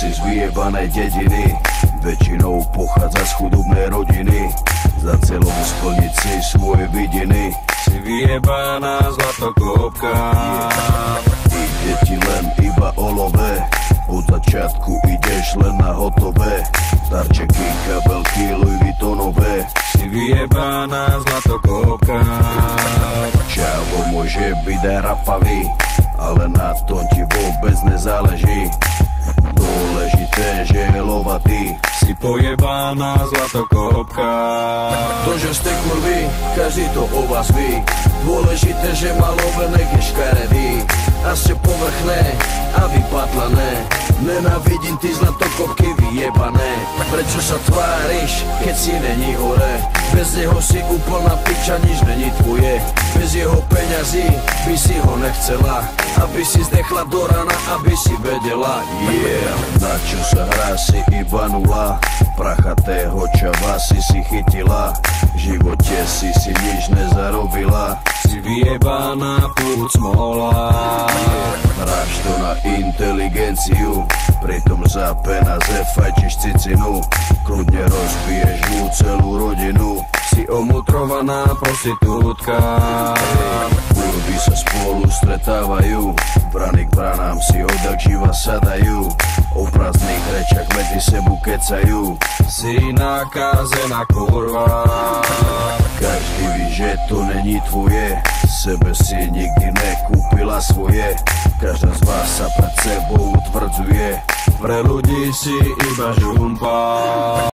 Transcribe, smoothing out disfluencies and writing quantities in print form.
si z vyjebanej dediny, väčšinou pochádza z chudobnej rodiny. Za cieľom splniť si svoje vidiny, si vyjebaná zlatokopka. Ide ti len iba o love, od začiatku ideš len na hotové. Darčeky, kabelky, Louis Vuittonové, si vyjebaná zlatokopka. Čavo môže byť aj rapavý, ale na tom ti vôbec nezáleží. Dôležité, že je lovatý, si pojebaná zlatokopka. To, že ste kurvy, každý to o vás ví. Dôležité, že má love, nech je škaredý. A ste povrchné a vypatlané. Nenávidím ty zlatokopky vyjebané. Prečo sa tváriš, keď si není hore? Bez neho si úplná piča, nič není tvoje. Bez jeho peňazí by si ho nechcela, aby si zdechla do rana, aby si vedela. Yeah, na čo sa hrá, si iba nula. Prachatého čava si chytila, v živote si nič nezarobila. Si vyjebaná púd smola. Hráš to na inteligenciu, pritom za peniaze fajčiš cicinu. Kľudne rozbiješ mu celú rodinu, si omutrovaná prostitútka. Kurvy sa spolu stretávajú, brany k branám si odjak živa sadajú. O prázdnych rečach medzi sebu kecajú, si nakázená kurva. Každý ví, že to není tvoje, sebe si nikdy nekúpila svoje. Každá z vás sa pred sebou utvrdzuje, pre ľudí si iba žumpa.